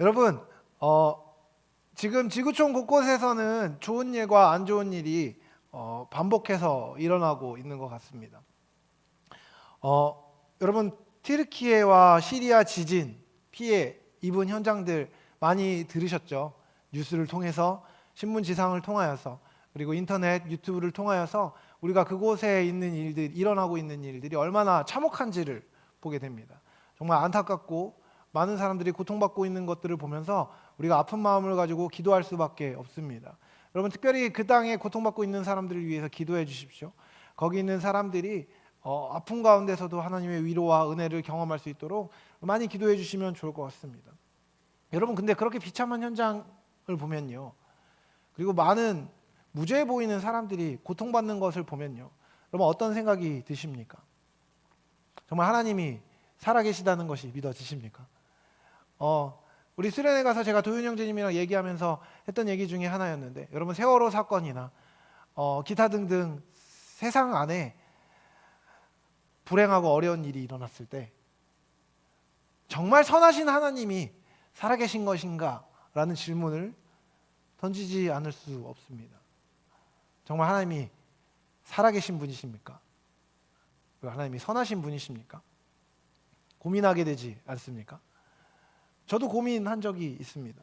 여러분, 지금 지구촌 곳곳에서는 좋은 일과 안 좋은 일이 반복해서 일어나고 있는 것 같습니다. 여러분, 튀르키예와 시리아 지진 피해 입은 현장들 많이 들으셨죠? 뉴스를 통해서, 신문 지상을 통하여서, 그리고 인터넷, 유튜브를 통하여서 우리가 그곳에 있는 일들, 일어나고 있는 일들이 얼마나 참혹한지를 보게 됩니다. 정말 안타깝고 많은 사람들이 고통받고 있는 것들을 보면서 우리가 아픈 마음을 가지고 기도할 수밖에 없습니다. 여러분, 특별히 그 땅에 고통받고 있는 사람들을 위해서 기도해 주십시오. 거기 있는 사람들이 아픔 가운데서도 하나님의 위로와 은혜를 경험할 수 있도록 많이 기도해 주시면 좋을 것 같습니다. 여러분, 근데 그렇게 비참한 현장을 보면요, 그리고 많은 무죄해 보이는 사람들이 고통받는 것을 보면요, 여러분 어떤 생각이 드십니까? 정말 하나님이 살아계시다는 것이 믿어지십니까? 우리 수련회 가서 제가 도윤 형제님이랑 얘기하면서 했던 얘기 중에 하나였는데, 여러분 세월호 사건이나 기타 등등 세상 안에 불행하고 어려운 일이 일어났을 때 정말 선하신 하나님이 살아계신 것인가? 라는 질문을 던지지 않을 수 없습니다. 정말 하나님이 살아계신 분이십니까? 하나님이 선하신 분이십니까? 고민하게 되지 않습니까? 저도 고민한 적이 있습니다.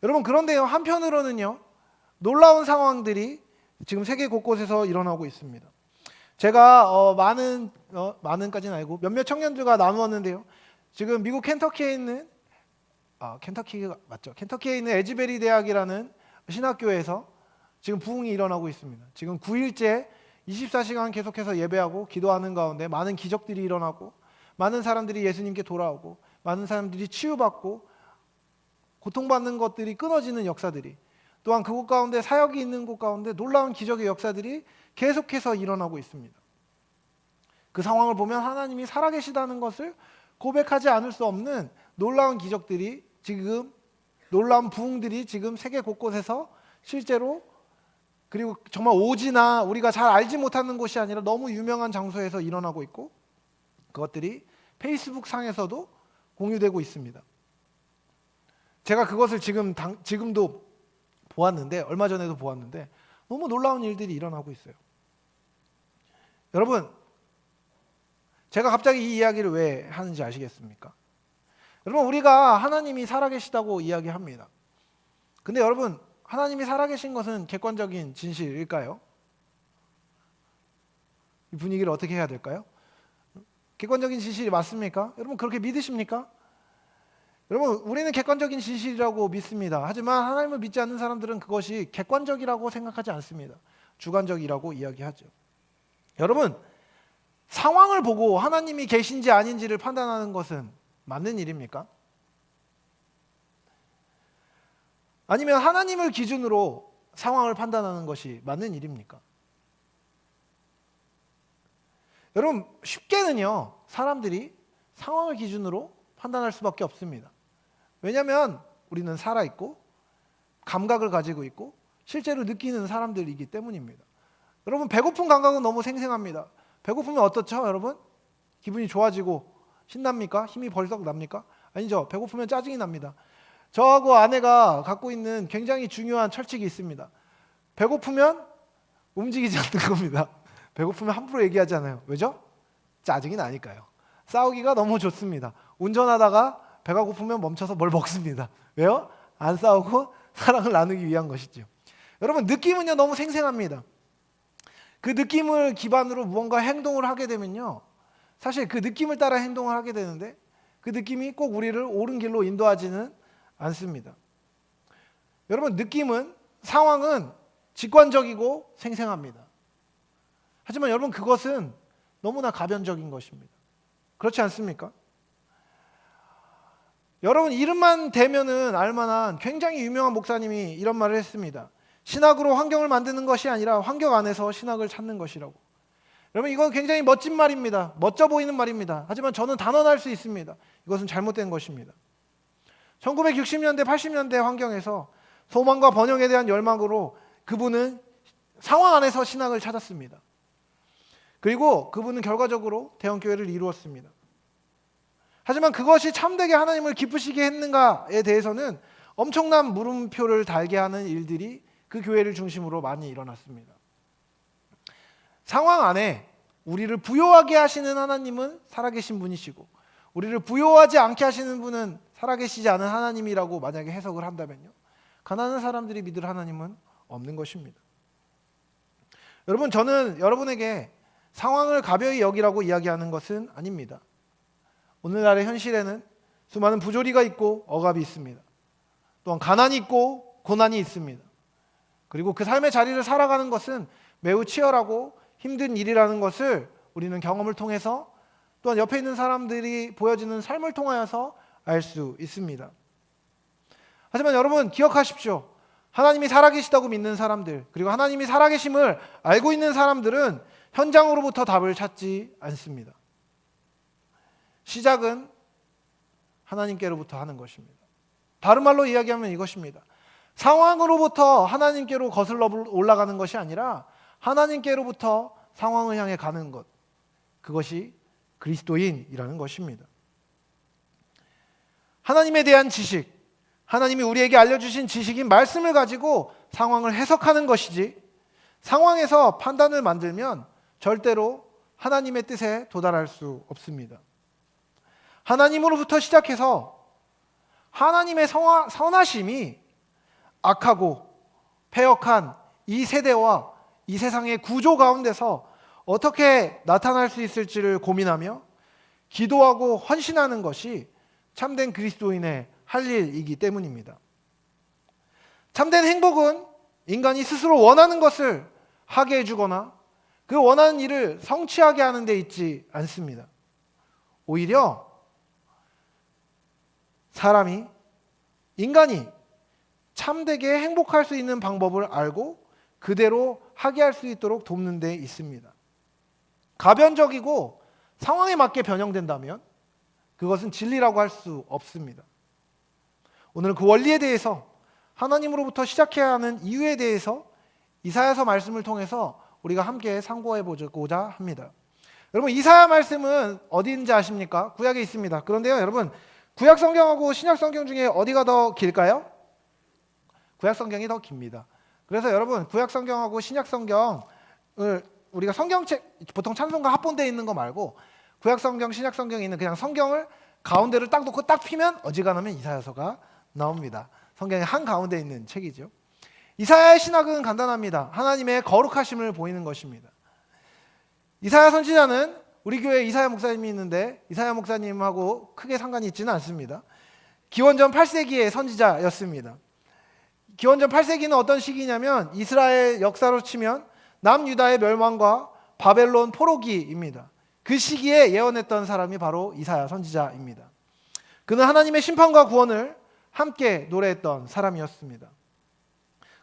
여러분, 그런데요, 한편으로는요, 놀라운 상황들이 지금 세계 곳곳에서 일어나고 있습니다. 제가 많은까지는 아니고 몇몇 청년들과 나누었는데요, 지금 미국 켄터키에 있는 켄터키가 맞죠? 켄터키에 있는 에즈베리 대학이라는 신학교에서 지금 부흥이 일어나고 있습니다. 지금 9일째 24시간 계속해서 예배하고 기도하는 가운데 많은 기적들이 일어나고, 많은 사람들이 예수님께 돌아오고, 많은 사람들이 치유받고, 고통받는 것들이 끊어지는 역사들이, 또한 그곳 가운데 사역이 있는 곳 가운데 놀라운 기적의 역사들이 계속해서 일어나고 있습니다. 그 상황을 보면 하나님이 살아계시다는 것을 고백하지 않을 수 없는 놀라운 기적들이, 지금 놀라운 부흥들이 지금 세계 곳곳에서 실제로, 그리고 정말 오지나 우리가 잘 알지 못하는 곳이 아니라 너무 유명한 장소에서 일어나고 있고, 그것들이 페이스북 상에서도 공유되고 있습니다. 제가 그것을 지금도 보았는데, 얼마 전에도 보았는데 너무 놀라운 일들이 일어나고 있어요. 여러분, 제가 갑자기 이 이야기를 왜 하는지 아시겠습니까? 여러분, 우리가 하나님이 살아계시다고 이야기합니다. 근데 여러분, 하나님이 살아계신 것은 객관적인 진실일까요? 이 분위기를 어떻게 해야 될까요? 객관적인 진실이 맞습니까? 여러분, 그렇게 믿으십니까? 여러분, 우리는 객관적인 진실이라고 믿습니다. 하지만 하나님을 믿지 않는 사람들은 그것이 객관적이라고 생각하지 않습니다. 주관적이라고 이야기하죠. 여러분, 상황을 보고 하나님이 계신지 아닌지를 판단하는 것은 맞는 일입니까? 아니면 하나님을 기준으로 상황을 판단하는 것이 맞는 일입니까? 여러분, 쉽게는요, 사람들이 상황을 기준으로 판단할 수밖에 없습니다. 왜냐하면 우리는 살아있고 감각을 가지고 있고 실제로 느끼는 사람들이기 때문입니다. 여러분, 배고픈 감각은 너무 생생합니다. 배고프면 어떻죠, 여러분? 기분이 좋아지고 신납니까? 힘이 벌썩 납니까? 아니죠. 배고프면 짜증이 납니다. 저하고 아내가 갖고 있는 굉장히 중요한 철칙이 있습니다. 배고프면 움직이지 않는 겁니다. 배고프면 함부로 얘기하지 않아요. 왜죠? 짜증이 나니까요. 싸우기가 너무 좋습니다. 운전하다가 배가 고프면 멈춰서 뭘 먹습니다. 왜요? 안 싸우고 사랑을 나누기 위한 것이죠. 여러분, 느낌은요 너무 생생합니다. 그 느낌을 기반으로 무언가 행동을 하게 되면요, 사실 그 느낌을 따라 행동을 하게 되는데 그 느낌이 꼭 우리를 옳은 길로 인도하지는 않습니다. 여러분, 느낌은, 상황은 직관적이고 생생합니다. 하지만 여러분, 그것은 너무나 가변적인 것입니다. 그렇지 않습니까? 여러분, 이름만 대면은 알만한 굉장히 유명한 목사님이 이런 말을 했습니다. 신학으로 환경을 만드는 것이 아니라 환경 안에서 신학을 찾는 것이라고. 여러분, 이건 굉장히 멋진 말입니다. 멋져 보이는 말입니다. 하지만 저는 단언할 수 있습니다. 이것은 잘못된 것입니다. 1960년대, 80년대 환경에서 소망과 번영에 대한 열망으로 그분은 상황 안에서 신학을 찾았습니다. 그리고 그분은 결과적으로 대형교회를 이루었습니다. 하지만 그것이 참되게 하나님을 기쁘시게 했는가에 대해서는 엄청난 물음표를 달게 하는 일들이 그 교회를 중심으로 많이 일어났습니다. 상황 안에 우리를 부요하게 하시는 하나님은 살아계신 분이시고, 우리를 부요하지 않게 하시는 분은 살아계시지 않은 하나님이라고 만약에 해석을 한다면요, 가난한 사람들이 믿을 하나님은 없는 것입니다. 여러분, 저는 여러분에게 상황을 가벼이 여기라고 이야기하는 것은 아닙니다. 오늘날의 현실에는 수많은 부조리가 있고 억압이 있습니다. 또한 가난이 있고 고난이 있습니다. 그리고 그 삶의 자리를 살아가는 것은 매우 치열하고 힘든 일이라는 것을 우리는 경험을 통해서, 또한 옆에 있는 사람들이 보여주는 삶을 통하여서 알 수 있습니다. 하지만 여러분, 기억하십시오. 하나님이 살아계시다고 믿는 사람들, 그리고 하나님이 살아계심을 알고 있는 사람들은 현장으로부터 답을 찾지 않습니다. 시작은 하나님께로부터 하는 것입니다. 다른 말로 이야기하면 이것입니다. 상황으로부터 하나님께로 거슬러 올라가는 것이 아니라 하나님께로부터 상황을 향해 가는 것, 그것이 그리스도인이라는 것입니다. 하나님에 대한 지식, 하나님이 우리에게 알려주신 지식인 말씀을 가지고 상황을 해석하는 것이지, 상황에서 판단을 만들면 절대로 하나님의 뜻에 도달할 수 없습니다. 하나님으로부터 시작해서 하나님의 선하심이 악하고 패역한 이 세대와 이 세상의 구조 가운데서 어떻게 나타날 수 있을지를 고민하며 기도하고 헌신하는 것이 참된 그리스도인의 할 일이기 때문입니다. 참된 행복은 인간이 스스로 원하는 것을 하게 해주거나 그 원하는 일을 성취하게 하는 데 있지 않습니다. 오히려 인간이 참되게 행복할 수 있는 방법을 알고 그대로 하게 할 수 있도록 돕는 데 있습니다. 가변적이고 상황에 맞게 변형된다면 그것은 진리라고 할 수 없습니다. 오늘은 그 원리에 대해서, 하나님으로부터 시작해야 하는 이유에 대해서 이사야서 말씀을 통해서 우리가 함께 상고해 보고자 합니다. 여러분, 이사야 말씀은 어디 있는지 아십니까? 구약에 있습니다. 그런데요, 여러분, 구약 성경하고 신약 성경 중에 어디가 더 길까요? 구약 성경이 더 깁니다. 그래서 여러분, 구약 성경하고 신약 성경을 우리가 성경책, 보통 찬송가 합본되어 있는 거 말고 구약 성경, 신약 성경에 있는 그냥 성경을 가운데를 딱 놓고 딱 피면 어지간하면 이사야서가 나옵니다. 성경의 한 가운데 있는 책이죠. 이사야의 신학은 간단합니다. 하나님의 거룩하심을 보이는 것입니다. 이사야 선지자는 우리 교회에 이사야 목사님이 있는데 이사야 목사님하고 크게 상관이 있지는 않습니다. 기원전 8세기의 선지자였습니다. 기원전 8세기는 어떤 시기냐면 이스라엘 역사로 치면 남유다의 멸망과 바벨론 포로기입니다. 그 시기에 예언했던 사람이 바로 이사야 선지자입니다. 그는 하나님의 심판과 구원을 함께 노래했던 사람이었습니다.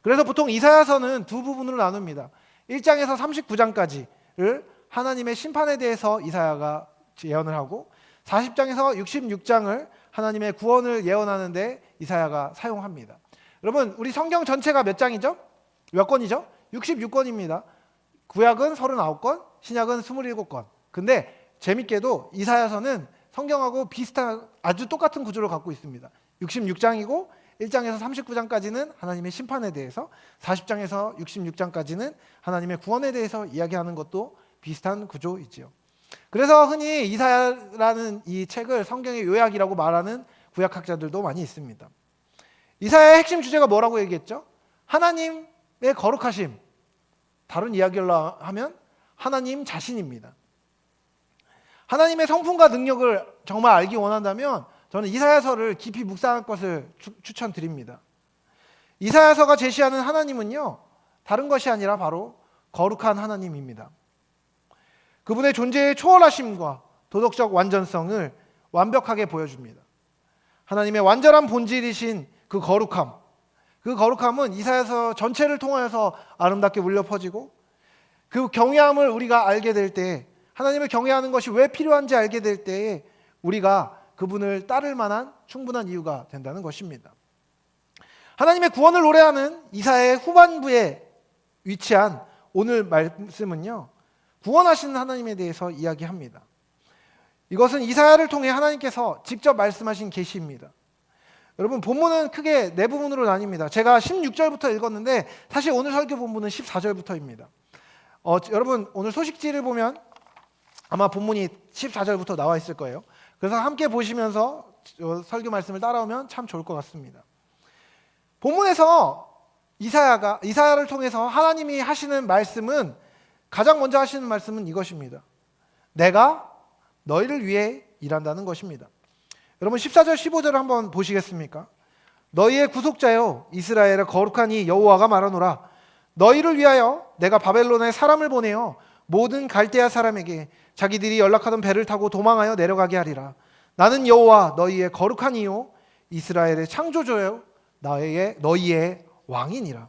그래서 보통 이사야서는 두 부분으로 나눕니다. 1장에서 39장까지를 하나님의 심판에 대해서 이사야가 예언을 하고 40장에서 66장을 하나님의 구원을 예언하는 데 이사야가 사용합니다. 여러분, 우리 성경 전체가 몇 장이죠? 몇 권이죠? 66권입니다. 구약은 39권, 신약은 27권. 근데 재밌게도 이사야서는 성경하고 비슷한 아주 똑같은 구조를 갖고 있습니다. 66장이고 1장에서 39장까지는 하나님의 심판에 대해서, 40장에서 66장까지는 하나님의 구원에 대해서 이야기하는 것도 비슷한 구조이지요. 그래서 흔히 이사야라는 이 책을 성경의 요약이라고 말하는 구약학자들도 많이 있습니다. 이사야의 핵심 주제가 뭐라고 얘기했죠? 하나님의 거룩하심. 다른 이야기로 하면 하나님 자신입니다. 하나님의 성품과 능력을 정말 알기 원한다면 저는 이사야서를 깊이 묵상할 것을 추천드립니다. 이사야서가 제시하는 하나님은요, 다른 것이 아니라 바로 거룩한 하나님입니다. 그분의 존재의 초월하심과 도덕적 완전성을 완벽하게 보여줍니다. 하나님의 완전한 본질이신 그 거룩함은 이사야서 전체를 통하여서 아름답게 울려 퍼지고, 그 경외함을 우리가 알게 될 때, 하나님을 경외하는 것이 왜 필요한지 알게 될 때에 우리가 그분을 따를 만한 충분한 이유가 된다는 것입니다. 하나님의 구원을 노래하는 이사야의 후반부에 위치한 오늘 말씀은요, 구원하시는 하나님에 대해서 이야기합니다. 이것은 이사야를 통해 하나님께서 직접 말씀하신 계시입니다. 여러분, 본문은 크게 네 부분으로 나뉩니다. 제가 16절부터 읽었는데 사실 오늘 설교 본문은 14절부터입니다. 여러분, 오늘 소식지를 보면 아마 본문이 14절부터 나와 있을 거예요. 그래서 함께 보시면서 설교 말씀을 따라오면 참 좋을 것 같습니다. 본문에서 이사야를 통해서 하나님이 하시는 말씀은, 가장 먼저 하시는 말씀은 이것입니다. 내가 너희를 위해 일한다는 것입니다. 여러분, 14절 15절을 한번 보시겠습니까? 너희의 구속자여 이스라엘의 거룩한 이 여호와가 말하노라. 너희를 위하여 내가 바벨론에 사람을 보내어 모든 갈대아 사람에게 자기들이 연락하던 배를 타고 도망하여 내려가게 하리라. 나는 여호와 너희의 거룩한 이요 이스라엘의 창조주요 너희의 왕이니라.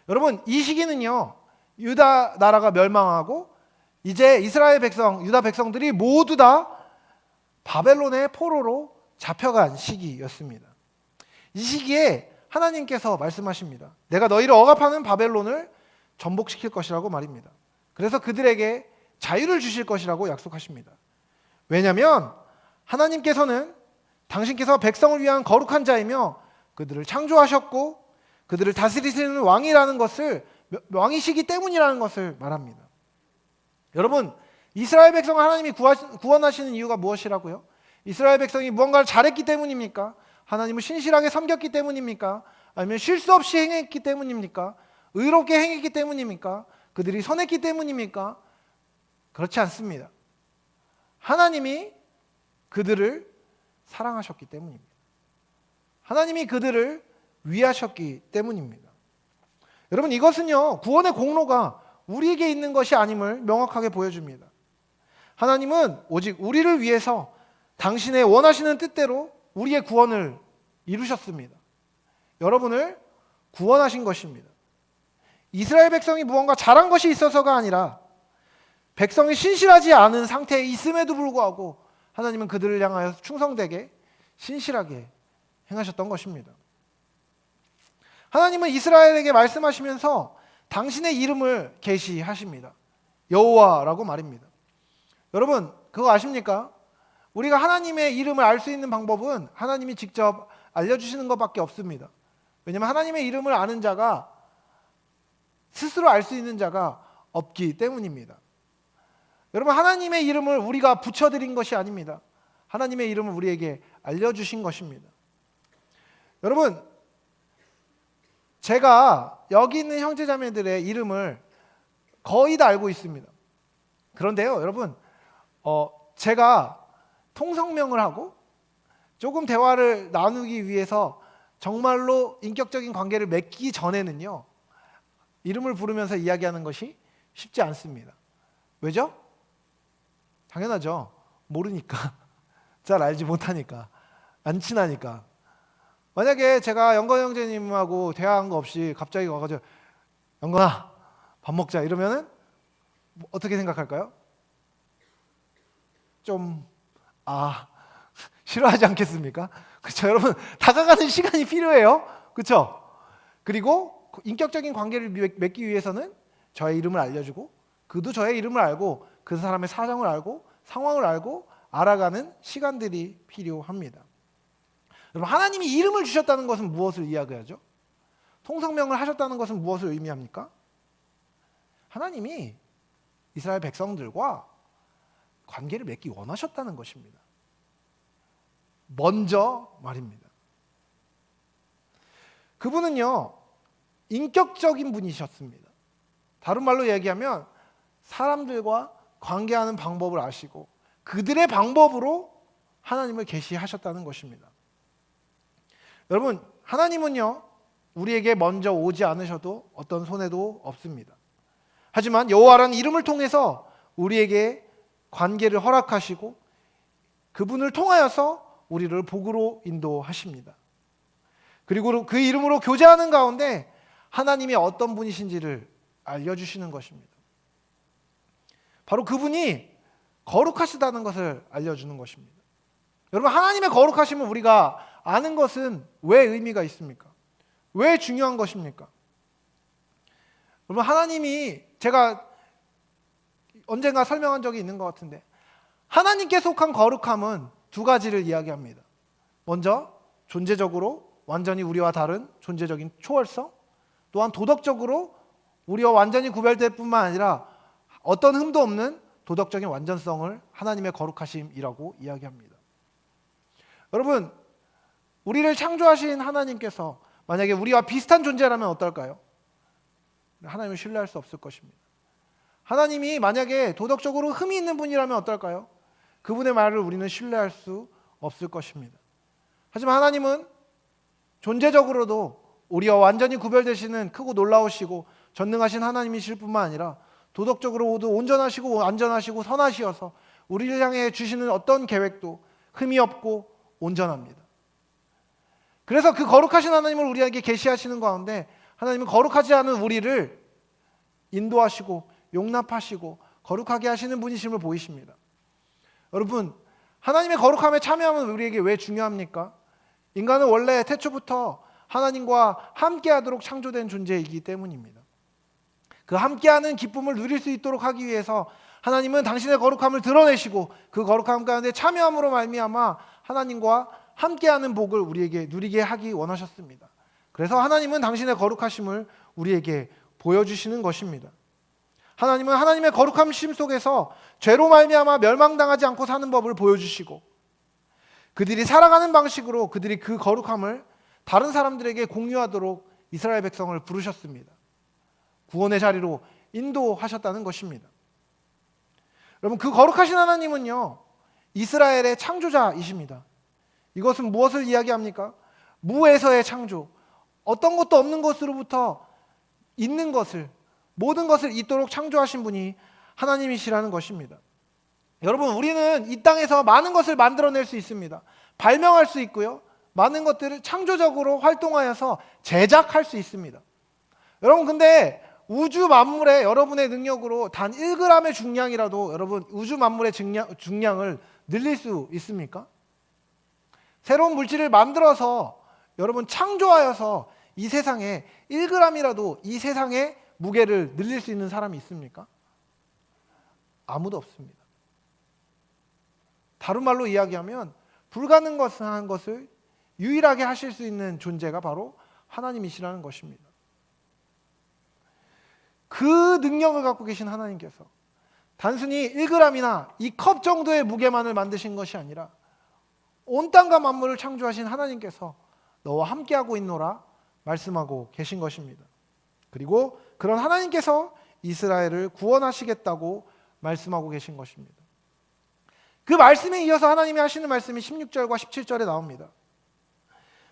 여러분, 이 시기는요, 유다 나라가 멸망하고 이제 이스라엘 백성, 유다 백성들이 모두 다 바벨론의 포로로 잡혀간 시기였습니다. 이 시기에 하나님께서 말씀하십니다. 내가 너희를 억압하는 바벨론을 전복시킬 것이라고 말입니다. 그래서 그들에게 자유를 주실 것이라고 약속하십니다. 왜냐하면 하나님께서는 당신께서 백성을 위한 거룩한 자이며 그들을 창조하셨고 그들을 다스리시는 왕이라는 것을, 왕이시기 때문이라는 것을 말합니다. 여러분, 이스라엘 백성을 하나님이 구원하시는 이유가 무엇이라고요? 이스라엘 백성이 무언가를 잘했기 때문입니까? 하나님을 신실하게 섬겼기 때문입니까? 아니면 실수 없이 행했기 때문입니까? 의롭게 행했기 때문입니까? 그들이 선했기 때문입니까? 그렇지 않습니다. 하나님이 그들을 사랑하셨기 때문입니다. 하나님이 그들을 위하셨기 때문입니다. 여러분, 이것은요, 구원의 공로가 우리에게 있는 것이 아님을 명확하게 보여줍니다. 하나님은 오직 우리를 위해서 당신의 원하시는 뜻대로 우리의 구원을 이루셨습니다. 여러분을 구원하신 것입니다. 이스라엘 백성이 무언가 잘한 것이 있어서가 아니라 백성이 신실하지 않은 상태에 있음에도 불구하고 하나님은 그들을 향하여 충성되게 신실하게 행하셨던 것입니다. 하나님은 이스라엘에게 말씀하시면서 당신의 이름을 계시하십니다. 여호와라고 말입니다. 여러분, 그거 아십니까? 우리가 하나님의 이름을 알 수 있는 방법은 하나님이 직접 알려주시는 것밖에 없습니다. 왜냐하면 하나님의 이름을 아는 자가, 스스로 알 수 있는 자가 없기 때문입니다. 여러분, 하나님의 이름을 우리가 붙여드린 것이 아닙니다. 하나님의 이름을 우리에게 알려주신 것입니다. 여러분, 제가 여기 있는 형제자매들의 이름을 거의 다 알고 있습니다. 그런데요, 여러분, 제가 통성명을 하고 조금 대화를 나누기 위해서 정말로 인격적인 관계를 맺기 전에는요, 이름을 부르면서 이야기하는 것이 쉽지 않습니다. 왜죠? 당연하죠. 모르니까. 잘 알지 못하니까. 안 친하니까. 만약에 제가 영건 형제님하고 대화한 거 없이 갑자기 와가지고 영건아 밥 먹자 이러면은 어떻게 생각할까요? 좀 싫어하지 않겠습니까? 그렇죠, 여러분. 다가가는 시간이 필요해요. 그렇죠? 그리고 인격적인 관계를 맺기 위해서는 저의 이름을 알려주고 그도 저의 이름을 알고 그 사람의 사정을 알고 상황을 알고 알아가는 시간들이 필요합니다. 여러분, 하나님이 이름을 주셨다는 것은 무엇을 이야기하죠? 통성명을 하셨다는 것은 무엇을 의미합니까? 하나님이 이스라엘 백성들과 관계를 맺기 원하셨다는 것입니다. 먼저 말입니다. 그분은요, 인격적인 분이셨습니다. 다른 말로 얘기하면 사람들과 관계하는 방법을 아시고 그들의 방법으로 하나님을 계시하셨다는 것입니다. 여러분, 하나님은요, 우리에게 먼저 오지 않으셔도 어떤 손해도 없습니다. 하지만 여호와라는 이름을 통해서 우리에게 관계를 허락하시고 그분을 통하여서 우리를 복으로 인도하십니다. 그리고 그 이름으로 교제하는 가운데 하나님이 어떤 분이신지를 알려주시는 것입니다. 바로 그분이 거룩하시다는 것을 알려주는 것입니다. 여러분, 하나님의 거룩하심을 우리가 아는 것은 왜 의미가 있습니까? 왜 중요한 것입니까? 여러분, 하나님이, 제가 언젠가 설명한 적이 있는 것 같은데, 하나님께 속한 거룩함은 두 가지를 이야기합니다. 먼저 존재적으로 완전히 우리와 다른 존재적인 초월성, 또한 도덕적으로 우리와 완전히 구별될 뿐만 아니라 어떤 흠도 없는 도덕적인 완전성을 하나님의 거룩하심이라고 이야기합니다. 여러분, 우리를 창조하신 하나님께서 만약에 우리와 비슷한 존재라면 어떨까요? 하나님을 신뢰할 수 없을 것입니다. 하나님이 만약에 도덕적으로 흠이 있는 분이라면 어떨까요? 그분의 말을 우리는 신뢰할 수 없을 것입니다. 하지만 하나님은 존재적으로도 우리와 완전히 구별되시는 크고 놀라우시고 전능하신 하나님이실 뿐만 아니라 도덕적으로도 온전하시고 안전하시고 선하시어서 우리를 향해 주시는 어떤 계획도 흠이 없고 온전합니다. 그래서 그 거룩하신 하나님을 우리에게 계시하시는 가운데 하나님은 거룩하지 않은 우리를 인도하시고 용납하시고 거룩하게 하시는 분이심을 보이십니다. 여러분, 하나님의 거룩함에 참여하면 우리에게 왜 중요합니까? 인간은 원래 태초부터 하나님과 함께하도록 창조된 존재이기 때문입니다. 그 함께하는 기쁨을 누릴 수 있도록 하기 위해서 하나님은 당신의 거룩함을 드러내시고 그 거룩함 가운데 참여함으로 말미암아 하나님과 함께하는 복을 우리에게 누리게 하기 원하셨습니다. 그래서 하나님은 당신의 거룩하심을 우리에게 보여주시는 것입니다. 하나님은 하나님의 거룩함심 속에서 죄로 말미암아 멸망당하지 않고 사는 법을 보여주시고 그들이 살아가는 방식으로 그들이 그 거룩함을 다른 사람들에게 공유하도록 이스라엘 백성을 부르셨습니다. 구원의 자리로 인도하셨다는 것입니다. 여러분, 그 거룩하신 하나님은요, 이스라엘의 창조자이십니다. 이것은 무엇을 이야기합니까? 무에서의 창조, 어떤 것도 없는 것으로부터 있는 것을, 모든 것을 있도록 창조하신 분이 하나님이시라는 것입니다. 여러분, 우리는 이 땅에서 많은 것을 만들어낼 수 있습니다. 발명할 수 있고요, 많은 것들을 창조적으로 활동하여서 제작할 수 있습니다. 여러분, 근데 우주 만물에 여러분의 능력으로 단 1g의 중량이라도 여러분 우주 만물의 중량을 늘릴 수 있습니까? 새로운 물질을 만들어서 여러분 창조하여서 이 세상에 1g이라도 이 세상의 무게를 늘릴 수 있는 사람이 있습니까? 아무도 없습니다. 다른 말로 이야기하면 불가능한 것을 유일하게 하실 수 있는 존재가 바로 하나님이시라는 것입니다. 그 능력을 갖고 계신 하나님께서 단순히 1g이나 이 컵 정도의 무게만을 만드신 것이 아니라 온 땅과 만물을 창조하신 하나님께서 너와 함께하고 있노라 말씀하고 계신 것입니다. 그리고 그런 하나님께서 이스라엘을 구원하시겠다고 말씀하고 계신 것입니다. 그 말씀에 이어서 하나님이 하시는 말씀이 16절과 17절에 나옵니다.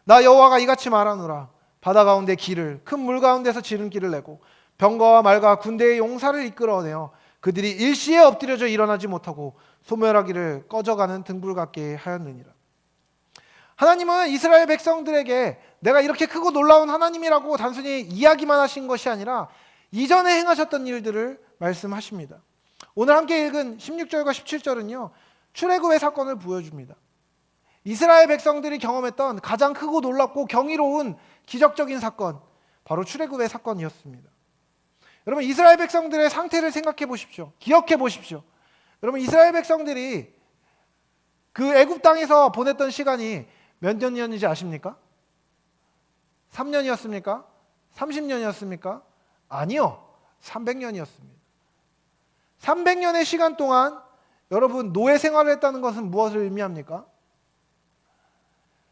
나 여호와가 이같이 말하노라. 바다 가운데 길을, 큰 물 가운데서 지름길을 내고 병거와 말과 군대의 용사를 이끌어내어 그들이 일시에 엎드려져 일어나지 못하고 소멸하기를 꺼져가는 등불 같게 하였느니라. 하나님은 이스라엘 백성들에게 내가 이렇게 크고 놀라운 하나님이라고 단순히 이야기만 하신 것이 아니라 이전에 행하셨던 일들을 말씀하십니다. 오늘 함께 읽은 16절과 17절은요, 출애굽의 사건을 보여줍니다. 이스라엘 백성들이 경험했던 가장 크고 놀랍고 경이로운 기적적인 사건, 바로 출애굽의 사건이었습니다. 여러분, 이스라엘 백성들의 상태를 생각해 보십시오. 기억해 보십시오. 여러분, 이스라엘 백성들이 그 애굽 땅에서 보냈던 시간이 몇 년이었는지 아십니까? 3년이었습니까? 30년이었습니까? 아니요. 300년이었습니다. 300년의 시간 동안 여러분 노예 생활을 했다는 것은 무엇을 의미합니까?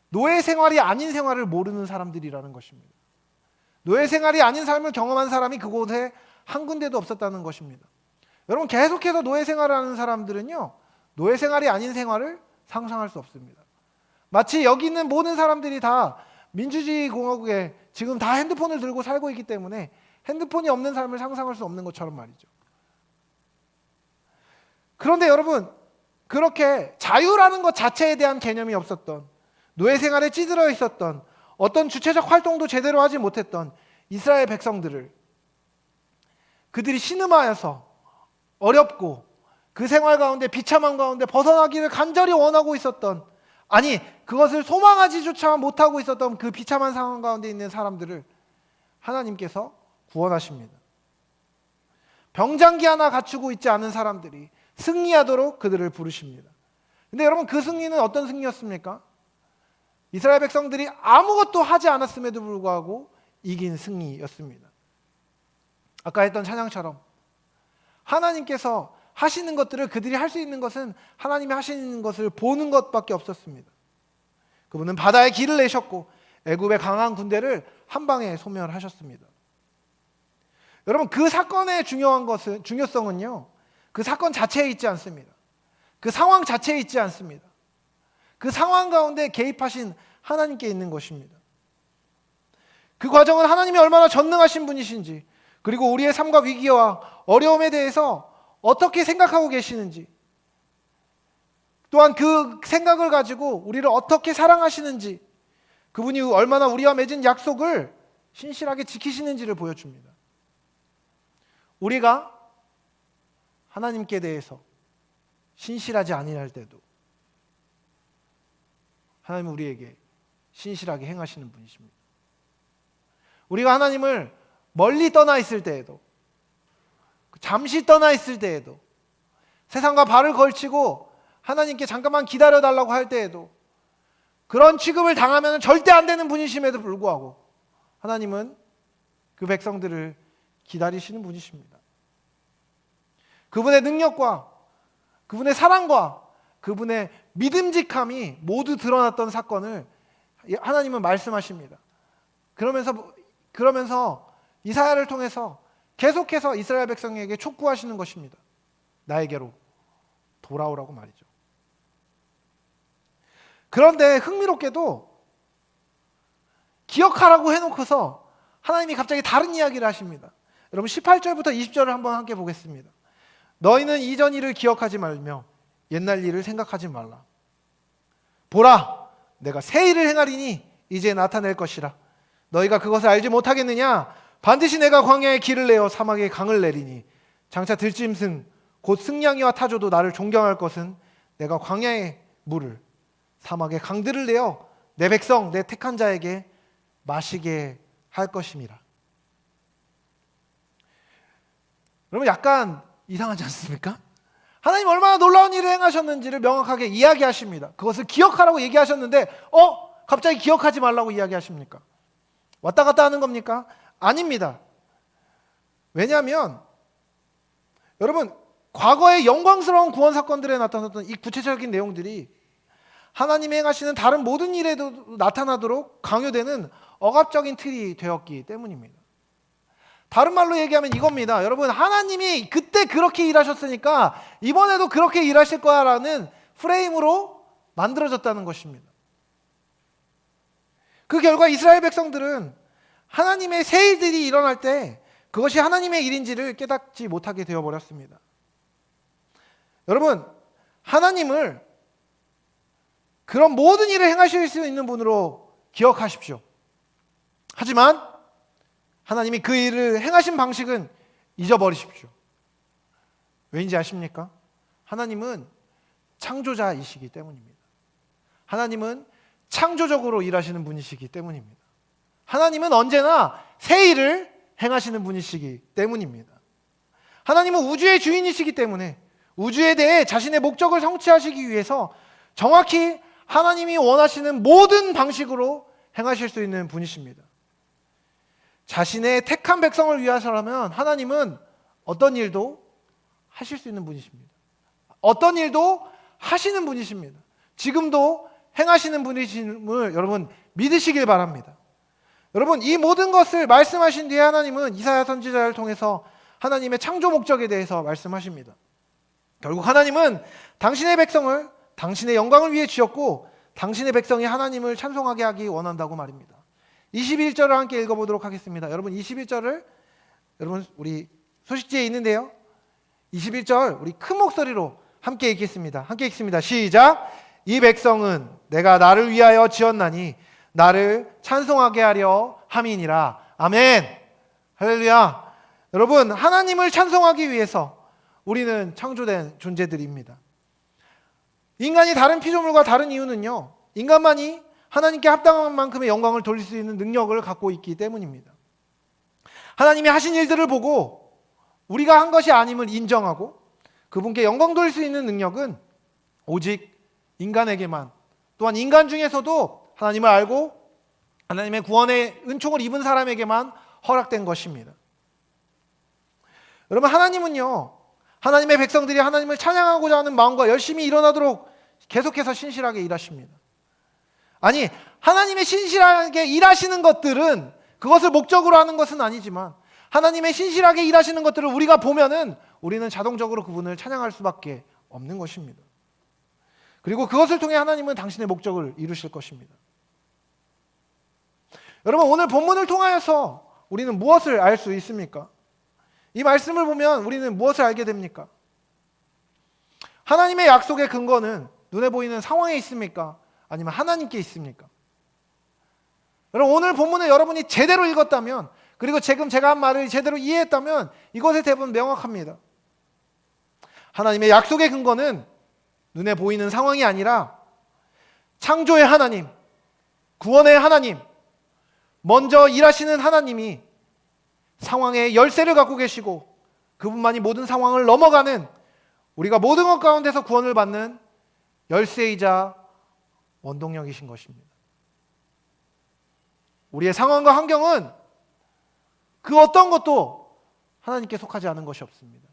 노예 생활이 아닌 생활을 모르는 사람들이라는 것입니다. 노예 생활이 아닌 삶을 경험한 사람이 그곳에 한 군데도 없었다는 것입니다. 여러분, 계속해서 노예 생활을 하는 사람들은요, 노예 생활이 아닌 생활을 상상할 수 없습니다. 마치 여기 있는 모든 사람들이 다 민주주의 공화국에 지금 다 핸드폰을 들고 살고 있기 때문에 핸드폰이 없는 삶을 상상할 수 없는 것처럼 말이죠. 그런데 여러분, 그렇게 자유라는 것 자체에 대한 개념이 없었던, 노예 생활에 찌들어 있었던, 어떤 주체적 활동도 제대로 하지 못했던 이스라엘 백성들을 그들이 신음하여서 어렵고 그 생활 가운데 비참함 가운데 벗어나기를 간절히 원하고 있었던, 아니 그것을 소망하지조차 못하고 있었던 그 비참한 상황 가운데 있는 사람들을 하나님께서 구원하십니다. 병장기 하나 갖추고 있지 않은 사람들이, 승리하도록 그들을 부르십니다. 근데 여러분, 그 승리는 어떤 승리였습니까? 이스라엘 백성들이 아무것도 하지 않았음에도 불구하고 이긴 승리였습니다. 아까 했던 찬양처럼 하나님께서 하시는 것들을, 그들이 할 수 있는 것은 하나님이 하시는 것을 보는 것밖에 없었습니다. 그분은 바다에 길을 내셨고 애굽의 강한 군대를 한 방에 소멸하셨습니다. 여러분, 그 사건의 중요성은요, 그 사건 자체에 있지 않습니다. 그 상황 자체에 있지 않습니다. 그 상황 가운데 개입하신 하나님께 있는 것입니다. 그 과정은 하나님이 얼마나 전능하신 분이신지, 그리고 우리의 삶과 위기와 어려움에 대해서 어떻게 생각하고 계시는지, 또한 그 생각을 가지고 우리를 어떻게 사랑하시는지, 그분이 얼마나 우리와 맺은 약속을 신실하게 지키시는지를 보여줍니다. 우리가 하나님께 대해서 신실하지 아니할 때도 하나님은 우리에게 신실하게 행하시는 분이십니다. 우리가 하나님을 멀리 떠나 있을 때에도, 잠시 떠나 있을 때에도, 세상과 발을 걸치고 하나님께 잠깐만 기다려달라고 할 때에도, 그런 취급을 당하면 절대 안 되는 분이심에도 불구하고 하나님은 그 백성들을 기다리시는 분이십니다. 그분의 능력과 그분의 사랑과 그분의 믿음직함이 모두 드러났던 사건을 하나님은 말씀하십니다. 그러면서 이사야를 통해서 계속해서 이스라엘 백성에게 촉구하시는 것입니다. 나에게로 돌아오라고 말이죠. 그런데 흥미롭게도 기억하라고 해놓고서 하나님이 갑자기 다른 이야기를 하십니다. 여러분, 18절부터 20절을 한번 함께 보겠습니다. 너희는 이전 일을 기억하지 말며 옛날 일을 생각하지 말라. 보라, 내가 새 일을 행하리니 이제 나타낼 것이라. 너희가 그것을 알지 못하겠느냐? 반드시 내가 광야에 길을 내어 사막에 강을 내리니 장차 들짐승 곧 승냥이와 타조도 나를 존경할 것은 내가 광야의 물을 사막에 강들을 내어 내 백성 내 택한 자에게 마시게 할 것임이라. 여러분, 약간 이상하지 않습니까? 하나님 얼마나 놀라운 일을 행하셨는지를 명확하게 이야기하십니다. 그것을 기억하라고 얘기하셨는데 갑자기 기억하지 말라고 이야기하십니까? 왔다 갔다 하는 겁니까? 아닙니다. 왜냐하면 여러분, 과거의 영광스러운 구원 사건들에 나타났던 이 구체적인 내용들이 하나님이 행하시는 다른 모든 일에도 나타나도록 강요되는 억압적인 틀이 되었기 때문입니다. 다른 말로 얘기하면 이겁니다. 여러분, 하나님이 그때 그렇게 일하셨으니까 이번에도 그렇게 일하실 거야라는 프레임으로 만들어졌다는 것입니다. 그 결과 이스라엘 백성들은 하나님의 새 일들이 일어날 때 그것이 하나님의 일인지를 깨닫지 못하게 되어버렸습니다. 여러분, 하나님을 그런 모든 일을 행하실 수 있는 분으로 기억하십시오. 하지만 하나님이 그 일을 행하신 방식은 잊어버리십시오. 왜인지 아십니까? 하나님은 창조자이시기 때문입니다. 하나님은 창조적으로 일하시는 분이시기 때문입니다. 하나님은 언제나 새 일을 행하시는 분이시기 때문입니다. 하나님은 우주의 주인이시기 때문에 우주에 대해 자신의 목적을 성취하시기 위해서 정확히 하나님이 원하시는 모든 방식으로 행하실 수 있는 분이십니다. 자신의 택한 백성을 위해서라면 하나님은 어떤 일도 하실 수 있는 분이십니다. 어떤 일도 하시는 분이십니다. 지금도 행하시는 분이심을 여러분 믿으시길 바랍니다. 여러분, 이 모든 것을 말씀하신 뒤에 하나님은 이사야 선지자를 통해서 하나님의 창조 목적에 대해서 말씀하십니다. 결국 하나님은 당신의 백성을 당신의 영광을 위해 지었고 당신의 백성이 하나님을 찬송하게 하기 원한다고 말입니다. 21절을 함께 읽어보도록 하겠습니다. 여러분, 21절을 여러분 우리 소식지에 있는데요. 21절 우리 큰 목소리로 함께 읽겠습니다. 함께 읽습니다. 시작. 이 백성은 내가 나를 위하여 지었나니 나를 찬송하게 하려 함이니라. 아멘. 할렐루야. 여러분, 하나님을 찬송하기 위해서 우리는 창조된 존재들입니다. 인간이 다른 피조물과 다른 이유는요, 인간만이 하나님께 합당한 만큼의 영광을 돌릴 수 있는 능력을 갖고 있기 때문입니다. 하나님이 하신 일들을 보고 우리가 한 것이 아님을 인정하고 그분께 영광 돌릴 수 있는 능력은 오직 인간에게만, 또한 인간 중에서도 하나님을 알고 하나님의 구원의 은총을 입은 사람에게만 허락된 것입니다. 여러분, 하나님은요, 하나님의 백성들이 하나님을 찬양하고자 하는 마음과 열심히 일어나도록 계속해서 신실하게 일하십니다. 아니, 하나님의 신실하게 일하시는 것들은 그것을 목적으로 하는 것은 아니지만 하나님의 신실하게 일하시는 것들을 우리가 보면은 우리는 자동적으로 그분을 찬양할 수밖에 없는 것입니다. 그리고 그것을 통해 하나님은 당신의 목적을 이루실 것입니다. 여러분, 오늘 본문을 통하여서 우리는 무엇을 알 수 있습니까? 이 말씀을 보면 우리는 무엇을 알게 됩니까? 하나님의 약속의 근거는 눈에 보이는 상황에 있습니까? 아니면 하나님께 있습니까? 여러분, 오늘 본문을 여러분이 제대로 읽었다면, 그리고 지금 제가 한 말을 제대로 이해했다면 이것의 대부분 명확합니다. 하나님의 약속의 근거는 눈에 보이는 상황이 아니라 창조의 하나님, 구원의 하나님, 먼저 일하시는 하나님이 상황의 열쇠를 갖고 계시고 그분만이 모든 상황을 넘어가는, 우리가 모든 것 가운데서 구원을 받는 열쇠이자 원동력이신 것입니다. 우리의 상황과 환경은 그 어떤 것도 하나님께 속하지 않은 것이 없습니다.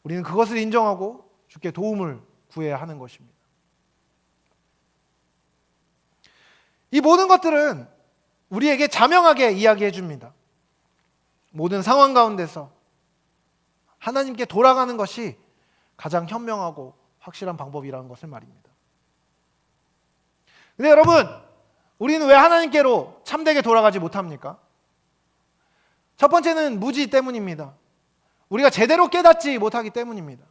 우리는 그것을 인정하고 주께 도움을 구해야 하는 것입니다. 이 모든 것들은 우리에게 자명하게 이야기해 줍니다. 모든 상황 가운데서 하나님께 돌아가는 것이 가장 현명하고 확실한 방법이라는 것을 말입니다. 근데 여러분, 우리는 왜 하나님께로 참되게 돌아가지 못합니까? 첫 번째는 무지 때문입니다. 우리가 제대로 깨닫지 못하기 때문입니다.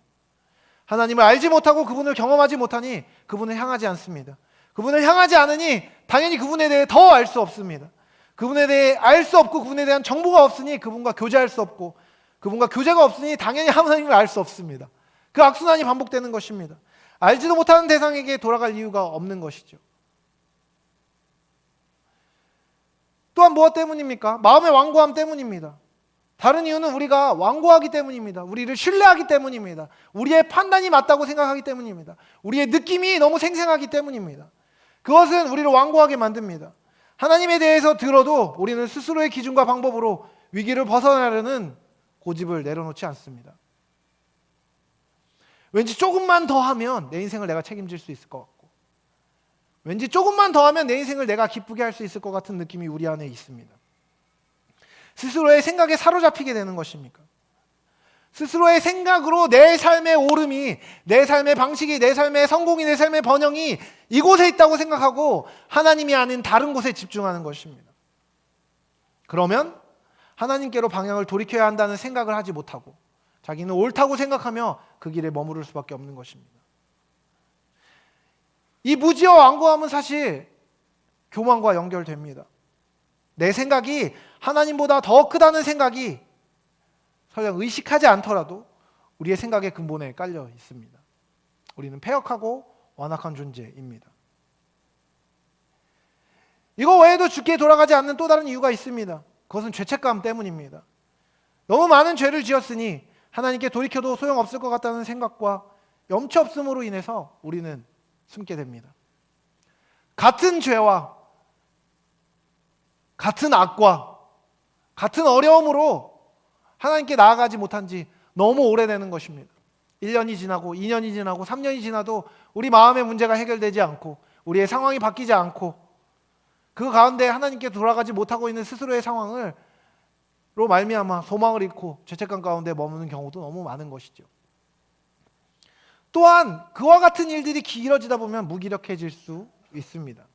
하나님을 알지 못하고 그분을 경험하지 못하니 그분을 향하지 않습니다. 그분을 향하지 않으니 당연히 그분에 대해 더 알 수 없습니다. 그분에 대해 알 수 없고 그분에 대한 정보가 없으니 그분과 교제할 수 없고, 그분과 교제가 없으니 당연히 하나님을 알 수 없습니다. 그 악순환이 반복되는 것입니다. 알지도 못하는 대상에게 돌아갈 이유가 없는 것이죠. 또한 무엇 때문입니까? 마음의 완고함 때문입니다. 다른 이유는 우리가 완고하기 때문입니다. 우리를 신뢰하기 때문입니다. 우리의 판단이 맞다고 생각하기 때문입니다. 우리의 느낌이 너무 생생하기 때문입니다. 그것은 우리를 완고하게 만듭니다. 하나님에 대해서 들어도 우리는 스스로의 기준과 방법으로 위기를 벗어나려는 고집을 내려놓지 않습니다. 왠지 조금만 더 하면 내 인생을 내가 책임질 수 있을 것 같고, 왠지 조금만 더 하면 내 인생을 내가 기쁘게 할 수 있을 것 같은 느낌이 우리 안에 있습니다. 스스로의 생각에 사로잡히게 되는 것입니까? 스스로의 생각으로 내 삶의 오름이, 내 삶의 방식이, 내 삶의 성공이, 내 삶의 번영이 이곳에 있다고 생각하고 하나님이 아닌 다른 곳에 집중하는 것입니다. 그러면 하나님께로 방향을 돌이켜야 한다는 생각을 하지 못하고 자기는 옳다고 생각하며 그 길에 머무를 수밖에 없는 것입니다. 이 무지와 완고함은 사실 교만과 연결됩니다. 내 생각이 하나님보다 더 크다는 생각이 설령 의식하지 않더라도 우리의 생각의 근본에 깔려 있습니다. 우리는 패역하고 완악한 존재입니다. 이거 외에도 주께 돌아가지 않는 또 다른 이유가 있습니다. 그것은 죄책감 때문입니다. 너무 많은 죄를 지었으니 하나님께 돌이켜도 소용없을 것 같다는 생각과 염치 없음으로 인해서 우리는 숨게 됩니다. 같은 죄와 같은 악과 같은 어려움으로 하나님께 나아가지 못한 지 너무 오래되는 것입니다. 1년이 지나고 2년이 지나고 3년이 지나도 우리 마음의 문제가 해결되지 않고 우리의 상황이 바뀌지 않고 그 가운데 하나님께 돌아가지 못하고 있는 스스로의 상황으로 말미암아 소망을 잃고 죄책감 가운데 머무는 경우도 너무 많은 것이죠. 또한 그와 같은 일들이 길어지다 보면 무기력해질 수 있습니다.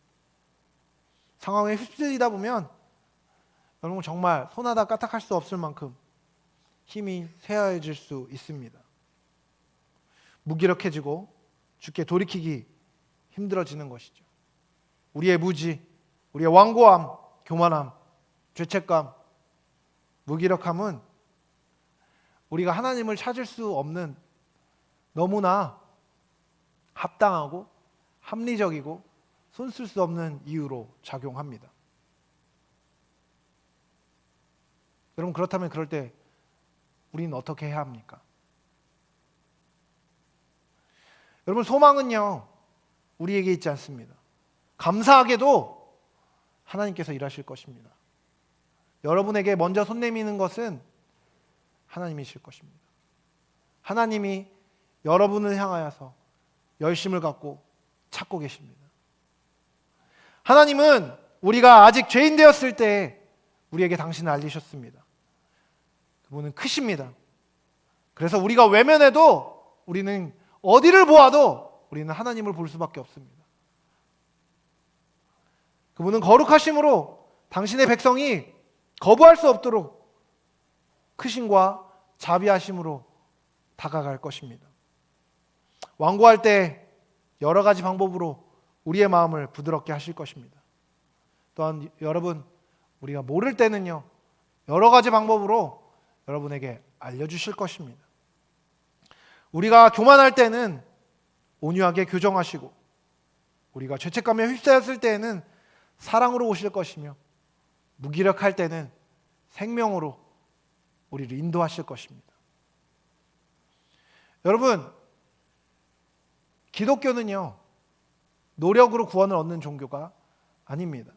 상황에 휩쓸리다 보면 여러분 정말 손하다 까딱할 수 없을 만큼 힘이 쇠하여질 수 있습니다. 무기력해지고 주께 돌이키기 힘들어지는 것이죠. 우리의 무지, 우리의 완고함, 교만함, 죄책감, 무기력함은 우리가 하나님을 찾을 수 없는 너무나 합당하고 합리적이고 손쓸 수 없는 이유로 작용합니다. 여러분 그렇다면 그럴 때 우리는 어떻게 해야 합니까? 여러분, 소망은요, 우리에게 있지 않습니다. 감사하게도 하나님께서 일하실 것입니다. 여러분에게 먼저 손 내미는 것은 하나님이실 것입니다. 하나님이 여러분을 향하여서 열심을 갖고 찾고 계십니다. 하나님은 우리가 아직 죄인 되었을 때 우리에게 당신을 알리셨습니다. 그분은 크십니다. 그래서 우리가 외면해도 우리는 어디를 보아도 우리는 하나님을 볼 수밖에 없습니다. 그분은 거룩하심으로 당신의 백성이 거부할 수 없도록 크심과 자비하심으로 다가갈 것입니다. 완고할 때 여러 가지 방법으로 우리의 마음을 부드럽게 하실 것입니다. 또한 여러분, 우리가 모를 때는요, 여러 가지 방법으로 여러분에게 알려주실 것입니다. 우리가 교만할 때는 온유하게 교정하시고, 우리가 죄책감에 휩싸였을 때에는 사랑으로 오실 것이며, 무기력할 때는 생명으로 우리를 인도하실 것입니다. 여러분, 기독교는요, 노력으로 구원을 얻는 종교가 아닙니다.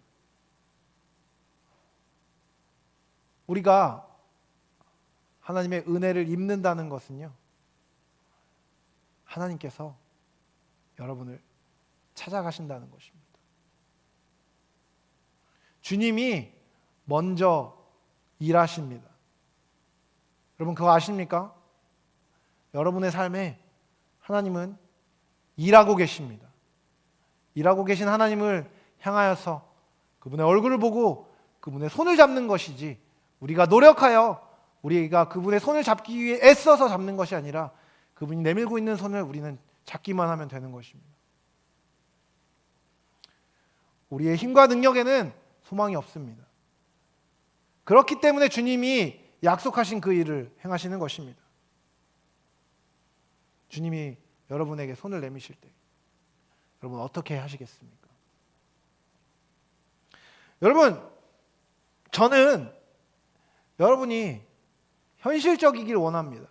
우리가 하나님의 은혜를 입는다는 것은요, 하나님께서 여러분을 찾아가신다는 것입니다. 주님이 먼저 일하십니다. 여러분, 그거 아십니까? 여러분의 삶에 하나님은 일하고 계십니다. 일하고 계신 하나님을 향하여서 그분의 얼굴을 보고 그분의 손을 잡는 것이지, 우리가 노력하여 우리가 그분의 손을 잡기 위해 애써서 잡는 것이 아니라 그분이 내밀고 있는 손을 우리는 잡기만 하면 되는 것입니다. 우리의 힘과 능력에는 소망이 없습니다. 그렇기 때문에 주님이 약속하신 그 일을 행하시는 것입니다. 주님이 여러분에게 손을 내미실 때 여러분 어떻게 하시겠습니까? 여러분, 저는 여러분이 현실적이길 원합니다.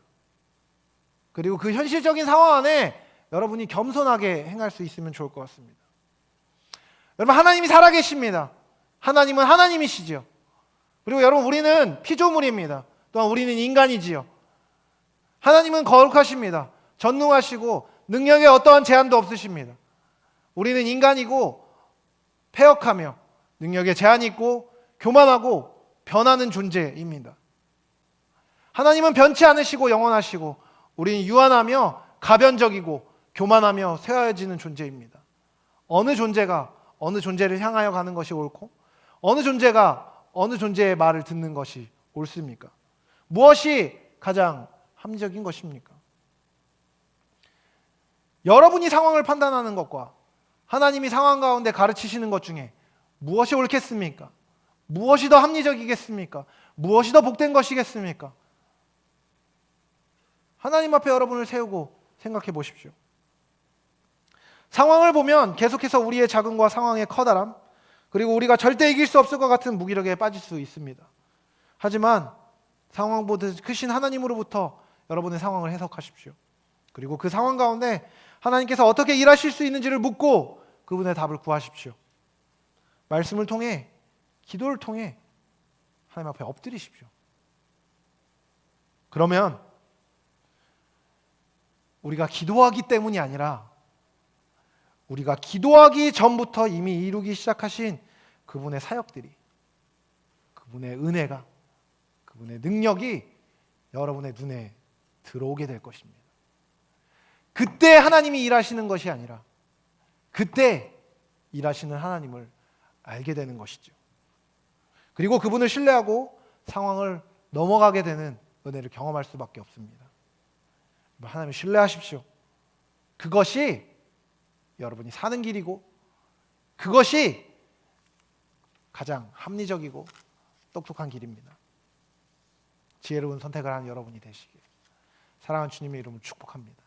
그리고 그 현실적인 상황 안에 여러분이 겸손하게 행할 수 있으면 좋을 것 같습니다. 여러분, 하나님이 살아계십니다. 하나님은 하나님이시죠. 그리고 여러분, 우리는 피조물입니다. 또한 우리는 인간이지요. 하나님은 거룩하십니다. 전능하시고 능력에 어떠한 제한도 없으십니다. 우리는 인간이고 패역하며 능력에 제한이 있고 교만하고 변하는 존재입니다. 하나님은 변치 않으시고 영원하시고 우리는 유한하며 가변적이고 교만하며 쇠하여지는 존재입니다. 어느 존재가 어느 존재를 향하여 가는 것이 옳고 어느 존재가 어느 존재의 말을 듣는 것이 옳습니까? 무엇이 가장 합리적인 것입니까? 여러분이 상황을 판단하는 것과 하나님이 상황 가운데 가르치시는 것 중에 무엇이 옳겠습니까? 무엇이 더 합리적이겠습니까? 무엇이 더 복된 것이겠습니까? 하나님 앞에 여러분을 세우고 생각해 보십시오. 상황을 보면 계속해서 우리의 작음과 상황의 커다람, 그리고 우리가 절대 이길 수 없을 것 같은 무기력에 빠질 수 있습니다. 하지만 상황보다 크신 하나님으로부터 여러분의 상황을 해석하십시오. 그리고 그 상황 가운데 하나님께서 어떻게 일하실 수 있는지를 묻고 그분의 답을 구하십시오. 말씀을 통해, 기도를 통해 하나님 앞에 엎드리십시오. 그러면 우리가 기도하기 때문이 아니라 우리가 기도하기 전부터 이미 이루기 시작하신 그분의 사역들이, 그분의 은혜가, 그분의 능력이 여러분의 눈에 들어오게 될 것입니다. 그때 하나님이 일하시는 것이 아니라 그때 일하시는 하나님을 알게 되는 것이죠. 그리고 그분을 신뢰하고 상황을 넘어가게 되는 은혜를 경험할 수밖에 없습니다. 하나님을 신뢰하십시오. 그것이 여러분이 사는 길이고 그것이 가장 합리적이고 똑똑한 길입니다. 지혜로운 선택을 하는 여러분이 되시길 사랑하는 주님의 이름으로 축복합니다.